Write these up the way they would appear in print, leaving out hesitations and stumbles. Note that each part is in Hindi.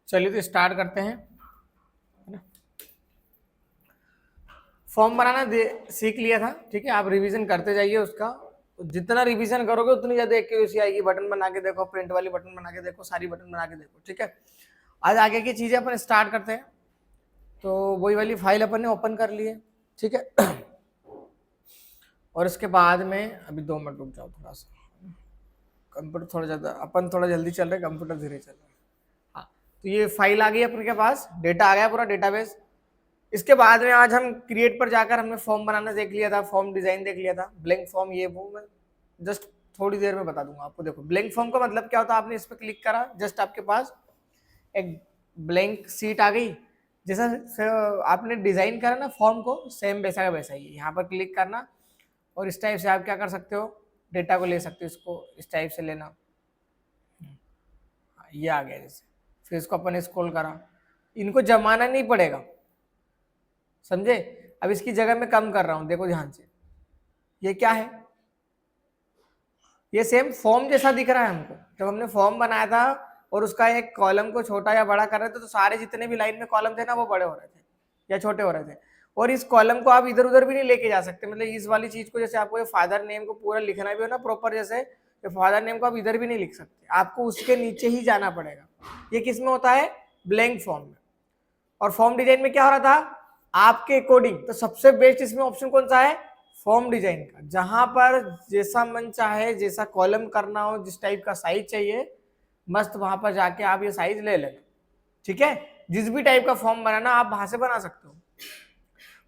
चलिए तो स्टार्ट करते हैं, है ना। फॉर्म बनाना सीख लिया था, ठीक है। आप रिवीजन करते जाइए उसका, जितना रिवीजन करोगे उतनी ज्यादा एक्यूरेसी आएगी। बटन बना के देखो, प्रिंट वाली बटन बना के देखो, सारी बटन बना के देखो, ठीक है। आज आगे की चीजें अपन स्टार्ट करते हैं। तो वही वाली फाइल अपन ने ओपन कर ली है, ठीक है। और इसके बाद में अभी 2 मिनट रुक जाओ, थोड़ा सा कंप्यूटर थोड़ा ज्यादा, अपन थोड़ा जल्दी चल रहे, कंप्यूटर धीरे चल रहा है। हाँ, तो ये फाइल आ गई अपन के पास, डेटा आ गया पूरा डेटाबेस। इसके बाद में आज हम क्रिएट पर जाकर हमने फॉर्म बनाना देख लिया था, फॉर्म डिजाइन देख लिया था, ब्लैंक फॉर्म ये वो मैं जस्ट थोड़ी देर में बता दूंगा आपको। देखो ब्लैंक फॉर्म का मतलब क्या होता है, आपने इस पर क्लिक करा, जस्ट आपके पास एक ब्लैंक सीट आ गई। जैसा आपने डिजाइन करा ना फॉर्म को, सेम वैसा का वैसा ही है। यहाँ पर क्लिक करना और इस टाइप से आप क्या कर सकते हो, डेटा को ले सकते हो। इसको इस टाइप से लेना, ये आ गया जैसे। फिर इसको अपन स्क्रॉल करा, इनको जमाना नहीं पड़ेगा, समझे। अब इसकी जगह मैं कम कर रहा हूं, देखो ध्यान से, ये क्या है, ये सेम फॉर्म जैसा दिख रहा है हमको। जब हमने फॉर्म बनाया था और उसका एक कॉलम को छोटा या बड़ा कर रहे थे, तो सारे जितने भी लाइन में कॉलम थे ना, वो बड़े हो रहे थे या छोटे हो रहे थे। और इस कॉलम को आप इधर उधर भी नहीं लेके जा सकते, मतलब इस वाली चीज को, जैसे आपको ये फादर नेम को पूरा लिखना भी हो ना प्रॉपर, जैसे ये फादर नेम को आप इधर भी नहीं लिख सकते, आपको उसके नीचे ही जाना पड़ेगा। ये किस में होता है, ब्लैंक फॉर्म में। और फॉर्म डिजाइन में क्या हो रहा था, आपके अकॉर्डिंग तो सबसे बेस्ट इसमें ऑप्शन कौन सा है, फॉर्म डिजाइन का। जहां पर जैसा मन चाहे, जैसा कॉलम करना हो, जिस टाइप का साइज चाहिए, मस्त वहां पर जाके आप ये साइज ले लेना, ठीक है। जिस भी टाइप का फॉर्म बनाना आप वहां से बना सकते हो।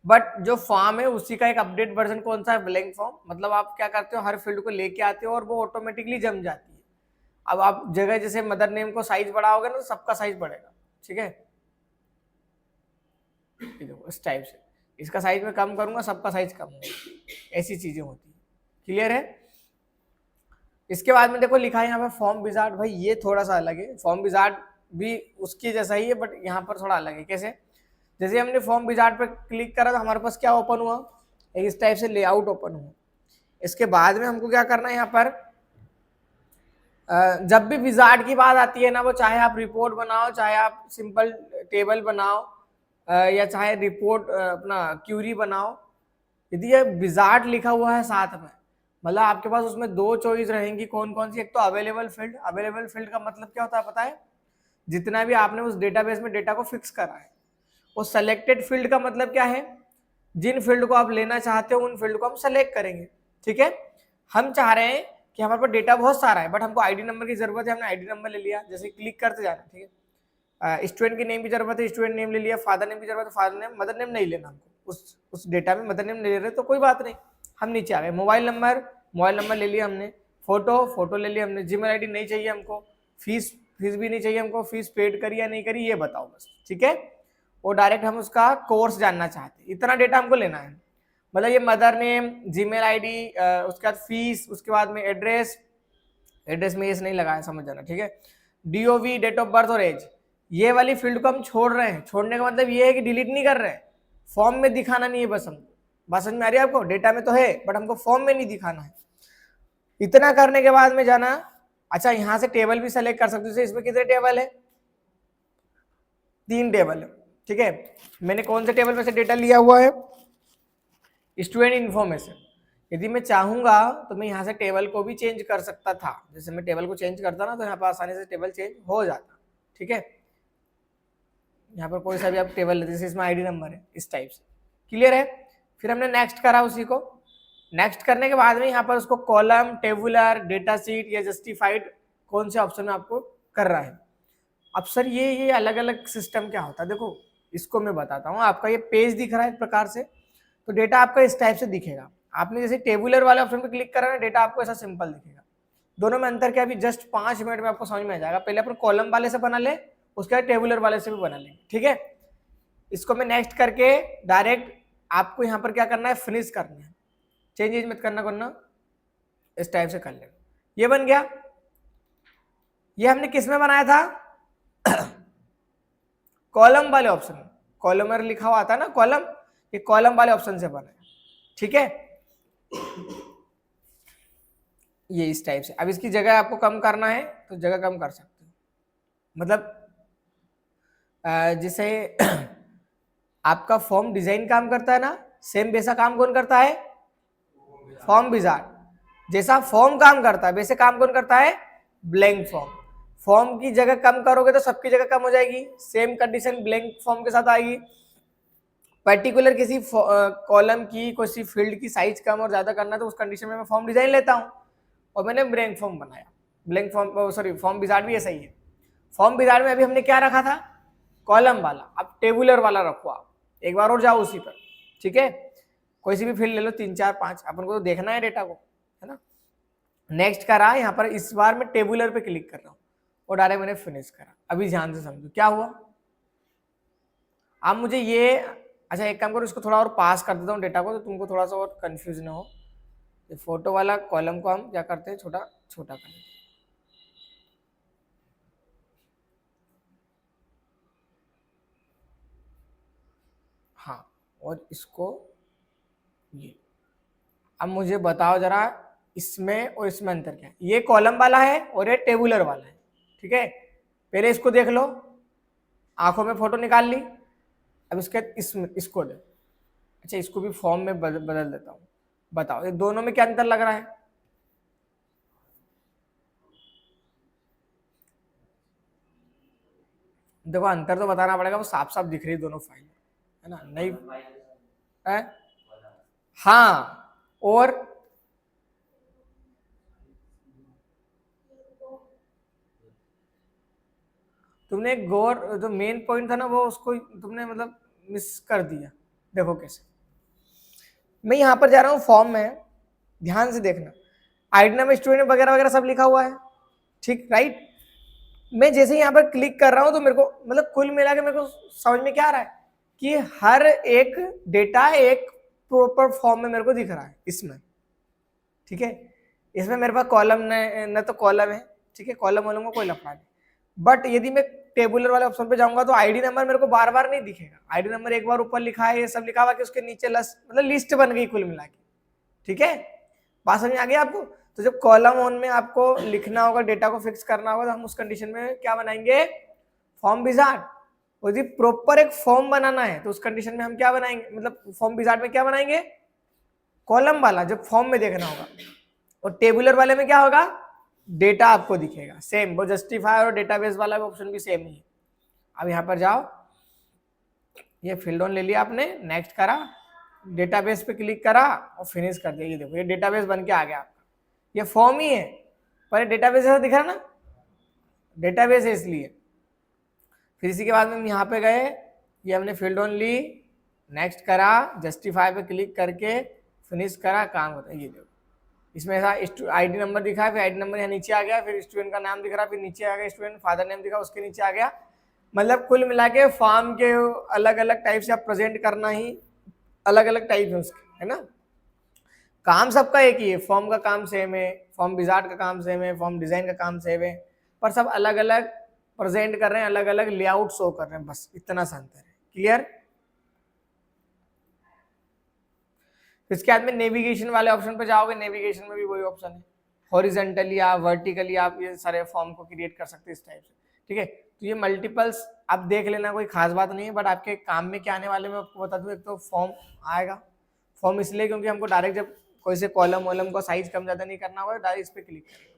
बट जो फॉर्म है उसी का एक अपडेट वर्जन कौन सा है, ब्लैंक फॉर्म। मतलब आप क्या करते हो, हर फील्ड को लेके आते हो और वो ऑटोमेटिकली जम जाती है। अब आप जगह जैसे मदर नेम को साइज बढ़ाओगे ना, तो सबका साइज बढ़ेगा, ठीक है। इस टाइप से इसका साइज में कम करूंगा, सबका साइज कम होगा, ऐसी चीजें होती है। क्लियर है। इसके बाद में देखो लिखा है यहाँ पे फॉर्म विजार्ड। भाई ये थोड़ा सा अलग है, फॉर्म विजार्ड भी उसकी जैसा ही है, बट यहाँ पर थोड़ा अलग है। कैसे, जैसे हमने फॉर्म विजार्ड पर क्लिक करा तो हमारे पास क्या ओपन हुआ, एक इस टाइप से लेआउट ओपन हुआ। इसके बाद में हमको क्या करना है, यहाँ पर जब भी विजार्ड की बात आती है ना, वो चाहे आप रिपोर्ट बनाओ, चाहे आप सिंपल टेबल बनाओ, या चाहे रिपोर्ट अपना क्यूरी बनाओ, यदि ये विजार्ड लिखा हुआ है साथ में, मतलब आपके पास उसमें 2 चॉइस रहेंगी। कौन कौन सी, एक तो अवेलेबल फील्ड। अवेलेबल फील्ड का मतलब क्या होता है पता है, जितना भी आपने उस डेटाबेस में डेटा को फिक्स करा है। और सेलेक्टेड फील्ड का मतलब क्या है, जिन फील्ड को आप लेना चाहते हो उन फील्ड को हम सेलेक्ट करेंगे, ठीक है। हम चाह रहे हैं कि हमारे पास डेटा बहुत सारा है, बट हमको आईडी नंबर की जरूरत है, हमने आईडी नंबर ले लिया, जैसे क्लिक करते जाना, ठीक है। स्टूडेंट की नेम की जरूरत है, स्टूडेंट नेम ले लिया, फादर नेम की जरूरत है, फादर नेम। मदर नेम नहीं लेना हमको, उस डेटा में मदर नेम नहीं ले रहे तो कोई बात नहीं, हम नीचे आ गए। मोबाइल नंबर ले लिया हमने, फोटो ले लिया हमने, जीमेल आईडी नहीं चाहिए हमको, फीस भी नहीं चाहिए हमको, फीस पेड करी या नहीं करी ये बताओ बस, ठीक है। और डायरेक्ट हम उसका कोर्स जानना चाहते हैं, इतना डेटा हमको लेना है। मतलब ये मदर नेम, जीमेल आईडी, उसके बाद फीस, उसके बाद में एड्रेस में ये नहीं लगाया, समझ जाना, ठीक है। डीओवी, डेट ऑफ बर्थ और एज, ये वाली फील्ड को हम छोड़ रहे हैं। छोड़ने का मतलब ये है कि डिलीट नहीं कर रहे हैं, फॉर्म में दिखाना नहीं है बस हमको। बात समझ में आ रही है आपको, डेटा में तो है बट हमको फॉर्म में नहीं दिखाना है। इतना करने के बाद में जाना, अच्छा यहां से टेबल भी सेलेक्ट कर सकते हो। इसमें कितने टेबल है, 3 टेबल है, ठीक है। मैंने कौन से टेबल में से डेटा लिया हुआ है, स्टूडेंट इन्फॉर्मेशन। यदि मैं चाहूंगा तो मैं यहाँ से टेबल को भी चेंज कर सकता था, जैसे मैं टेबल को चेंज करता ना तो यहाँ पर आसानी से टेबल चेंज हो जाता, ठीक है। यहाँ पर कोई सा भी आप टेबल लेते, जैसे इसमें आईडी नंबर है, इस टाइप से। क्लियर है। फिर हमने नेक्स्ट करा उसी को। नेक्स्ट करने के बाद में यहाँ पर उसको कॉलम, टेबुलर, डेटा शीट या जस्टिफाइड कौन से ऑप्शन में आपको कर रहा है। अब सर ये अलग अलग सिस्टम क्या होता है, देखो इसको मैं बताता हूँ। आपका ये पेज दिख रहा है एक प्रकार से, तो डेटा आपका इस टाइप से दिखेगा। आपने जैसे टेबुलर वाले ऑप्शन पे क्लिक करा ना, डेटा आपको ऐसा सिंपल दिखेगा। दोनों में अंतर क्या, अभी जस्ट 5 मिनट में आपको समझ में आ जाएगा। पहले अपन कॉलम वाले से बना ले, उसके बाद टेबुलर वाले से भी बना लेंगे, ठीक है। इसको मैं नेक्स्ट करके डायरेक्ट आपको यहाँ पर क्या करना है, फिनिश करना है, चेंजेस मत करना, इस टाइप से कर लेना। ये बन गया। ये हमने किस में बनाया था, कॉलम वाले ऑप्शन में। कॉलमर लिखा हुआ था ना कॉलम, ये कॉलम वाले ऑप्शन से बना है, ठीक है। ये इस टाइप से। अब इसकी जगह आपको कम करना है तो जगह कम कर सकते हो, मतलब जैसे आपका फॉर्म डिजाइन काम करता है ना, सेम वैसा काम कौन करता है? Form wizard. जैसा फॉर्म काम करता है वैसे काम कौन करता है? Blank form. फॉर्म की जगह कम करोगे तो सबकी जगह कम हो जाएगी, सेम कंडीशन ब्लैंक फॉर्म के साथ आएगी। पर्टिकुलर किसी कॉलम की किसी फील्ड की साइज कम और ज्यादा करना तो उस कंडीशन में मैं फॉर्म डिजाइन लेता हूं और मैंने ब्लैंक फॉर्म बनाया। Blank form sorry form wizard भी ऐसा ही है। फॉर्म विजार्ड में अभी हमने क्या रखा था? कॉलम वाला। अब टेबुलर वाला रखो आप, एक बार और जाओ उसी पर, ठीक है। कोई सी भी फील्ड ले लो, 3 4 5, अपन को तो देखना है डेटा को, है ना। नेक्स्ट करा, यहाँ पर इस बार मैं टेबुलर पे क्लिक कर रहा हूँ और डायरेक्ट मैंने फिनिश करा। अभी ध्यान से समझो क्या हुआ। अब मुझे ये, अच्छा एक काम करो, इसको थोड़ा और पास कर देता हूँ डेटा को, तो तुमको थोड़ा सा और कंफ्यूज ना हो। ये फोटो वाला कॉलम को हम क्या करते हैं, छोटा छोटा कर लेते हैं। हाँ, और इसको ये, अब मुझे बताओ जरा इसमें और इसमें अंतर क्या है। ये कॉलम वाला है और ये टेबुलर वाला है, ठीक है। पहले इसको देख लो, आंखों में फोटो निकाल ली। अब इसके इसको दे, अच्छा इसको भी फॉर्म में बदल देता हूँ। बताओ ये दोनों में क्या अंतर लग रहा है? देखो अंतर तो बताना पड़ेगा, वो साफ साफ दिख रही है दोनों फाइल, है ना। नहीं है? हाँ, और तुमने एक गौर, जो मेन पॉइंट था ना वो उसको तुमने मतलब मिस कर दिया। देखो कैसे, मैं यहाँ पर जा रहा हूँ फॉर्म में, ध्यान से देखना, आईडी नंबर, स्टूडेंट वगैरह वगैरह सब लिखा हुआ है, ठीक राइट। मैं जैसे यहाँ पर क्लिक कर रहा हूँ तो मेरे को मतलब कुल मिला के मेरे को समझ में क्या आ रहा है कि हर एक डेटा एक प्रॉपर फॉर्म में मेरे को दिख रहा है इसमें, ठीक है। इसमें मेरे पास कॉलम न तो कॉलम है, ठीक है, कॉलम वॉलम का कोई लफड़ा नहीं। बट यदि मैं टेबुलर वाले ऑप्शन पे जाऊंगा तो आईडी नंबर मेरे को बार बार नहीं दिखेगा। आईडी नंबर एक बार ऊपर लिखा है, ये सब लिखा हुआ कि उसके नीचे मतलब लिस्ट बन गई कुल मिला के, ठीक है। बात समझ में आ गई आपको? तो जब कॉलम वन में आपको लिखना होगा, डेटा को फिक्स करना होगा, तो हम उस कंडीशन में क्या बनाएंगे? Form wizard. और यदि प्रॉपर एक फॉर्म बनाना है तो उस कंडीशन में हम क्या बनाएंगे, मतलब फॉर्म विजार्ड में क्या बनाएंगे? कॉलम वाला जब फॉर्म में देखना होगा। और टेबुलर वाले में क्या होगा? डेटा आपको दिखेगा सेम, वो जस्टिफायर और डेटाबेस वाला ऑप्शन भी सेम ही है। अब यहाँ पर जाओ, ये फील्ड ऑन ले लिया आपने, नेक्स्ट करा, डेटाबेस पे क्लिक करा और फिनिश कर दिया। ये देखो ये डेटाबेस बन के आ गया आपका। ये फॉर्म ही है पर डेटाबेस ऐसा दिख रहा ना, डेटाबेस है इसलिए। फिर इसी के बाद में हम यहाँ पे गए, ये हमने फील्ड ऑन ली, नेक्स्ट करा, जस्टिफाई पे क्लिक करके फिनिश करा, काम होता है। ये देखो इसमें ऐसा आईडी नंबर दिखा है, फिर आईडी नंबर यहाँ नीचे आ गया, फिर स्टूडेंट का नाम दिख रहा है, फिर नीचे आ गया स्टूडेंट, फादर नेम दिखा, उसके नीचे आ गया। मतलब कुल मिला के फॉर्म के अलग अलग टाइप से आप प्रेजेंट करना ही अलग अलग टाइप है उसके, है ना। काम सबका एक ही है, फॉर्म का काम सेम है, फॉर्म विजार्ड का काम सेम है, फॉर्म डिजाइन का काम सेम है, पर सब अलग अलग प्रेजेंट कर रहे हैं, अलग अलग लेआउट शो कर रहे हैं, बस इतना सा अंतर है। क्लियर? इसके बाद में नेविगेशन वाले ऑप्शन पे जाओगे, नेविगेशन में भी वही ऑप्शन है, हॉरिजेंटली या वर्टिकली आप ये सारे फॉर्म को क्रिएट कर सकते हैं इस टाइप से, ठीक है। तो ये मल्टीपल्स आप देख लेना, कोई खास बात नहीं है, बट आपके काम में क्या आने वाले में आपको बता दूं। एक तो फॉर्म आएगा, फॉर्म इसलिए क्योंकि हमको डायरेक्ट जब कोई से कॉलम वॉलम का साइज कम ज्यादा नहीं करना होगा, डायरेक्ट इस पर क्लिक करेंगे।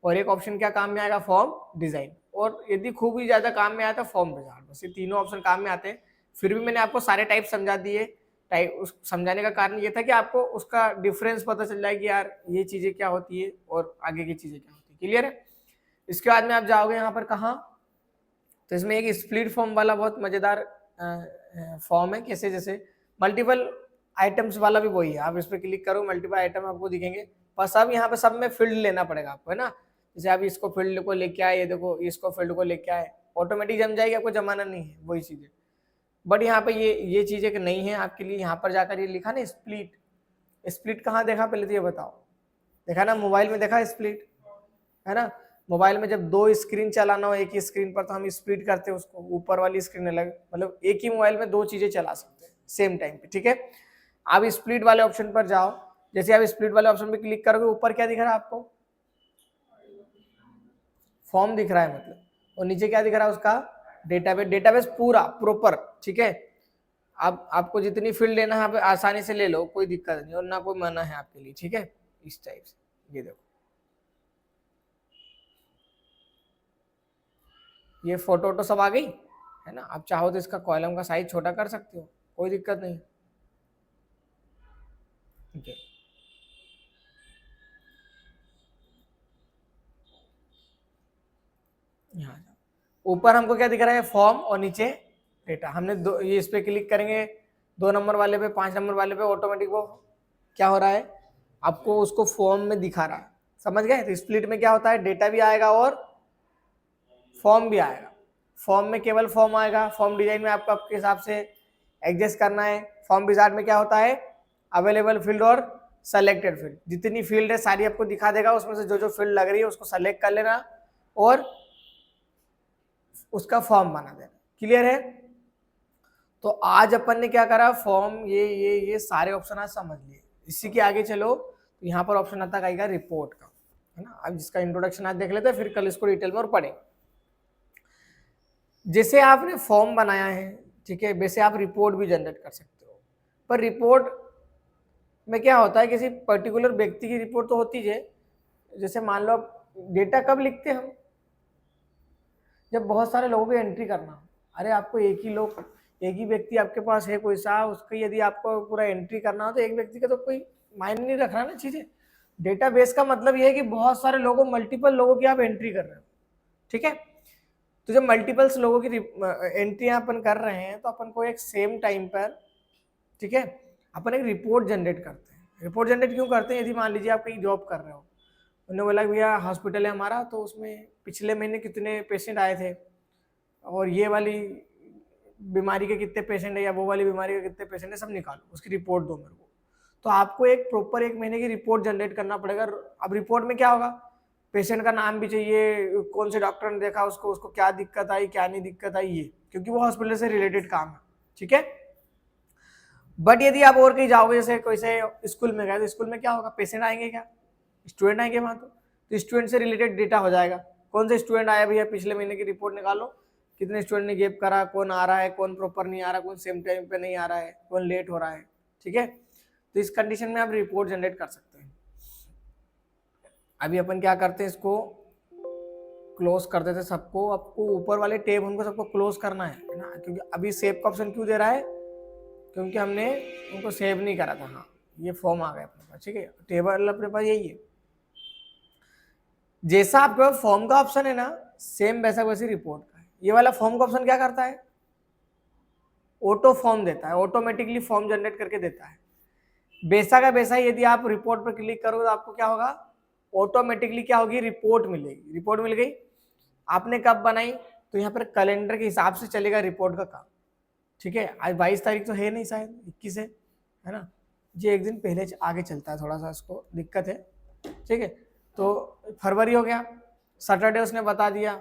और एक ऑप्शन क्या काम में आएगा? Form design. और यदि खूब ही ज्यादा काम में आया तो फॉर्म विजार्ड। बस ये तीनों ऑप्शन काम में आते हैं। फिर भी मैंने आपको सारे टाइप समझा दिए। टाइप उस समझाने का कारण ये था कि आपको उसका डिफरेंस पता चल जाए कि यार ये चीजें क्या होती है और आगे की चीजें क्या होती है। क्लियर है? इसके बाद में आप जाओगे यहाँ पर कहाँ, तो इसमें एक स्प्लिट फॉर्म वाला बहुत मजेदार फॉर्म है। कैसे? जैसे मल्टीपल आइटम्स वाला भी वही है, आप इस पर क्लिक करो, मल्टीपल आइटम आपको दिखेंगे, बस अब यहाँ पे सब में फील्ड लेना पड़ेगा आपको, है ना। जैसे आप इसको फील्ड को लेके आए, ये देखो इसको फील्ड को लेके आए, ऑटोमेटिक जम जाएगी, आपको जमाना नहीं है, वही चीजें। बट यहाँ पे ये चीजें नहीं है आपके लिए। यहाँ पर जाकर ये लिखा ना स्प्लिट, स्प्लिट कहाँ देखा पहले तो ये बताओ? देखा ना मोबाइल में, देखा स्प्लिट, है ना। मोबाइल में जब दो स्क्रीन चलाना हो एक ही स्क्रीन पर तो हम स्प्लिट करते हैं उसको, ऊपर वाली स्क्रीन अलग, मतलब एक ही मोबाइल में दो चीजें चला सकते हैं सेम टाइम पे, ठीक है। आप स्प्लिट वाले ऑप्शन पर जाओ, जैसे आप स्प्लिट वाले ऑप्शन पे क्लिक करोगे, ऊपर क्या दिख रहा है आपको? फॉर्म दिख रहा है मतलब, और नीचे क्या दिख रहा है उसका? डेटाबेस पूरा प्रॉपर, ठीक है। आप आपको जितनी फील्ड लेना है आप आसानी से ले लो, कोई दिक्कत नहीं और ना कोई मना है आपके लिए, ठीक है। इस टाइप से ये देखो, ये फोटो तो सब आ गई है ना। आप चाहो तो इसका कॉलम का साइज छोटा कर सकते हो, कोई दिक्कत नहीं, ठीक है। यहाँ ऊपर हमको क्या दिख रहा है, फॉर्म, और नीचे डेटा। हमने दो, ये इस पे क्लिक करेंगे 2 नंबर वाले पे, 5 नंबर वाले पे, ऑटोमेटिक वो क्या हो रहा है, आपको उसको फॉर्म में दिखा रहा है, समझ गए। तो स्प्लिट में क्या होता है, डेटा भी आएगा और फॉर्म भी आएगा। फॉर्म में केवल फॉर्म आएगा, फॉर्म डिजाइन में आपको आपके हिसाब से एडजस्ट करना है। फॉर्म विजार्ड में क्या होता है, अवेलेबल फील्ड और सेलेक्टेड फील्ड, जितनी फील्ड है सारी आपको दिखा देगा, उसमें से जो जो फील्ड लग रही है उसको सेलेक्ट कर लेना और उसका फॉर्म बना देना। क्लियर है। तो आज अपन ने क्या करा, फॉर्म, ये सारे ऑप्शन आज समझ लिए। इसी के आगे चलो तो यहाँ पर ऑप्शन आता आएगा रिपोर्ट का, है ना। अब जिसका इंट्रोडक्शन आज देख लेते हैं, फिर कल इसको डिटेल में और पढ़ेंगे। जैसे आपने फॉर्म बनाया है, ठीक है, वैसे आप रिपोर्ट भी जनरेट कर सकते हो। पर रिपोर्ट में क्या होता है, किसी पर्टिकुलर व्यक्ति की रिपोर्ट तो होती है। जैसे मान लो डेटा कब लिखते हैं हम, जब बहुत सारे लोगों की एंट्री करना। अरे आपको एक ही व्यक्ति आपके पास है कोई सा, उसकी यदि आपको पूरा एंट्री करना हो तो एक व्यक्ति का तो कोई मायने नहीं रख रहा ना चीजें। डेटाबेस का मतलब यह है कि बहुत सारे लोगों, मल्टीपल लोगों की आप एंट्री कर रहे हो, ठीक है। तो जब मल्टीपल्स लोगों की एंट्री अपन कर रहे हैं तो अपन को एक सेम टाइम पर, ठीक है, अपन एक रिपोर्ट जनरेट करते हैं। रिपोर्ट जनरेट क्यों करते हैं, यदि मान लीजिए आप कहीं जॉब कर रहे हो, उन्होंने बोला भैया हॉस्पिटल है हमारा, तो उसमें पिछले महीने कितने पेशेंट आए थे और ये वाली बीमारी के कितने पेशेंट है या वो वाली बीमारी के कितने पेशेंट है, सब निकालो, उसकी रिपोर्ट दो मेरे को। तो आपको एक प्रॉपर 1 महीने की रिपोर्ट जनरेट करना पड़ेगा। अब रिपोर्ट में क्या होगा, पेशेंट का नाम भी चाहिए, कौन से डॉक्टर ने देखा उसको, उसको क्या दिक्कत आई, क्या नहीं दिक्कत आई, ये क्योंकि वो हॉस्पिटल से रिलेटेड काम है, ठीक है। बट यदि आप और कहीं जाओगे, जैसे कोई से स्कूल में गए, तो स्कूल में क्या होगा, पेशेंट आएंगे, क्या स्टूडेंट आएंगे वहां, तो स्टूडेंट से रिलेटेड डेटा हो जाएगा। कौन से स्टूडेंट आया भैया, पिछले महीने की रिपोर्ट निकालो, कितने स्टूडेंट ने गैप करा, कौन आ रहा है, कौन प्रॉपर नहीं आ रहा, कौन सेम टाइम पे नहीं आ रहा है, कौन लेट हो रहा है, ठीक है। तो इस कंडीशन में आप रिपोर्ट जनरेट कर सकते हैं। अभी अपन क्या करते हैं, इसको क्लोज कर देते सबको। आपको ऊपर वाले टेब उनको सबको क्लोज करना है ना, क्योंकि अभी सेव का ऑप्शन क्यों दे रहा है, क्योंकि हमने उनको सेव नहीं करा था। हाँ, ये फॉर्म आ गया अपने पास, ठीक है, टेबल अपने पास यही है। जैसा आपके पास फॉर्म का ऑप्शन है ना, सेम वैसा वैसे रिपोर्ट का है। ये वाला फॉर्म का ऑप्शन क्या करता है, ऑटो फॉर्म देता है, ऑटोमेटिकली फॉर्म जनरेट करके देता है। वैसा का वैसा ही यदि आप रिपोर्ट पर क्लिक करोगे तो आपको क्या होगा, ऑटोमेटिकली क्या होगी, रिपोर्ट मिलेगी। रिपोर्ट मिल गई, आपने कब बनाई, तो यहाँ पर कैलेंडर के हिसाब से चलेगा रिपोर्ट का काम, ठीक है। आज 22 तारीख तो है नहीं, शायद 21 है ना, ये एक दिन पहले आगे चलता है, थोड़ा सा इसको दिक्कत है, ठीक है। तो फरवरी हो गया, सैटरडे उसने बता दिया,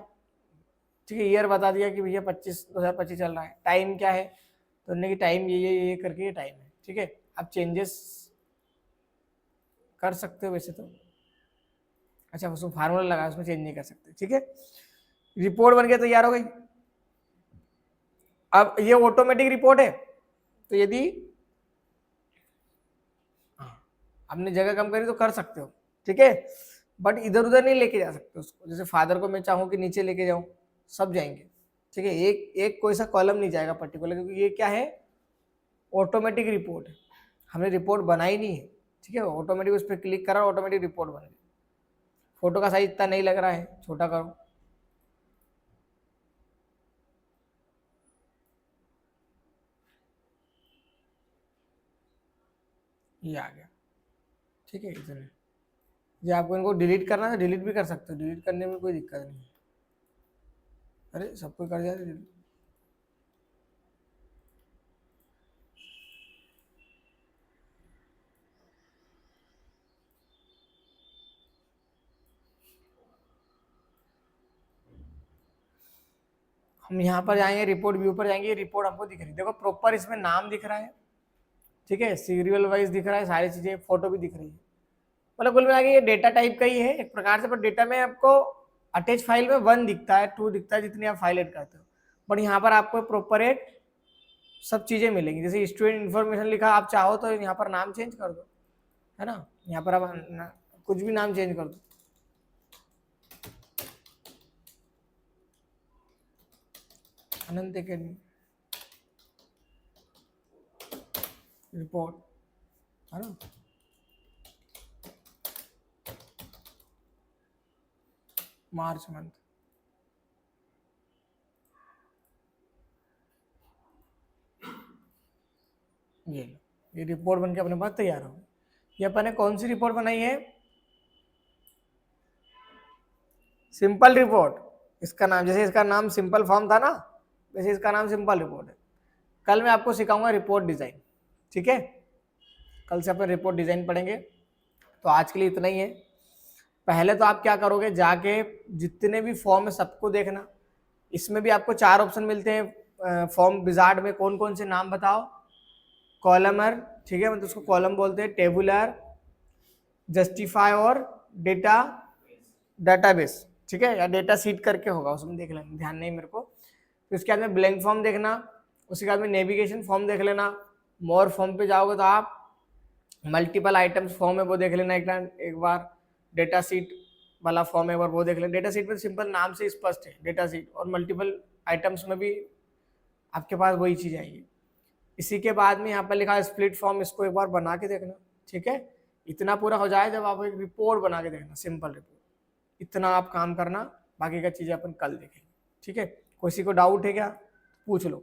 ठीक है, ईयर बता दिया कि भैया 2025 चल रहा है। टाइम क्या है, तो उन्होंने कि टाइम ये करके ये टाइम है, ठीक है। आप चेंजेस कर सकते हो वैसे तो, अच्छा उसमें फार्मूला लगा, उसमें चेंज नहीं कर सकते, ठीक है। रिपोर्ट बन के तैयार हो गई। अब ये ऑटोमेटिक रिपोर्ट है, तो यदि आपने जगह कम करी तो कर सकते हो, ठीक है। बट इधर उधर नहीं लेके जा सकते उसको। जैसे फादर को मैं चाहूँ कि नीचे लेके जाऊं, सब जाएंगे, ठीक है। एक कोई सा कॉलम नहीं जाएगा पर्टिकुलर, क्योंकि ये क्या है, ऑटोमेटिक रिपोर्ट है, हमने रिपोर्ट बनाई नहीं है, ठीक है। ऑटोमेटिक उस पर क्लिक करा, ऑटोमेटिक रिपोर्ट बन गई। फोटो का साइज इतना नहीं लग रहा है, छोटा करो, ये आ गया, ठीक है। इतने ये आपको इनको डिलीट करना है, डिलीट भी कर सकते हो, डिलीट करने में कोई दिक्कत नहीं है। अरे सब कोई कर जाए डिलीट। हम यहाँ पर जाएंगे, रिपोर्ट व्यू पर जाएंगे, रिपोर्ट हमको दिख रही है, देखो प्रॉपर इसमें नाम दिख रहा है, ठीक है, सीरियल वाइज दिख रहा है, सारी चीजें, फोटो भी दिख रही है। मतलब कुल मिला के ये डेटा टाइप का ही है एक प्रकार से, पर डेटा में आपको अटैच फाइल में 1 दिखता है, 2 दिखता है, जितनी आप फाइल ऐड करते हो। बट यहाँ पर आपको प्रॉपर एक सब चीजें मिलेंगी। जैसे स्टूडेंट इन्फॉर्मेशन लिखा, आप चाहो तो यहाँ पर नाम चेंज कर दो, है ना, यहाँ पर आप कुछ भी नाम चेंज कर दो। अनंत अकेडमी रिपोर्ट, है ना, मार्च मंथ, ये रिपोर्ट बनके अपने पास तैयार हो। ये अपन ने कौन सी रिपोर्ट बनाई है? Simple report. इसका नाम, जैसे इसका नाम सिंपल फॉर्म था ना, वैसे इसका नाम सिंपल रिपोर्ट है। कल मैं आपको सिखाऊंगा रिपोर्ट डिजाइन, ठीक है, कल से अपन रिपोर्ट डिजाइन पढ़ेंगे। तो आज के लिए इतना ही है। पहले तो आप क्या करोगे, जाके जितने भी फॉर्म है सबको देखना। इसमें भी आपको 4 ऑप्शन मिलते हैं फॉर्म विजार्ड में। कौन कौन से नाम बताओ? कॉलमर, ठीक है, मतलब उसको कॉलम बोलते हैं, टेबुलर, जस्टिफाई और डेटा डाटाबेस, ठीक है, या डेटा सीट करके होगा, उसमें देख लेना, ध्यान नहीं मेरे को। तो इसके बाद में ब्लैंक फॉर्म देखना, उसके बाद में नेविगेशन फॉर्म देख लेना। मोर फॉर्म पे जाओगे तो आप मल्टीपल आइटम्स फॉर्म है वो देख लेना एक बार। डेटा सीट वाला फॉर्म है एक बार वो देख लेना। डेटा सीट में सिंपल नाम से स्पष्ट है डेटा सीट, और मल्टीपल आइटम्स में भी आपके पास वही चीज आएगी। इसी के बाद में यहाँ पर लिखा है स्प्लिट फॉर्म, इसको एक बार बना के देखना, ठीक है। इतना पूरा हो जाए जब आप एक रिपोर्ट बना के देखना, सिंपल रिपोर्ट। इतना आप काम करना, बाकी का चीजें अपन कल देखेंगे, ठीक है। किसी को डाउट है क्या, पूछ लो।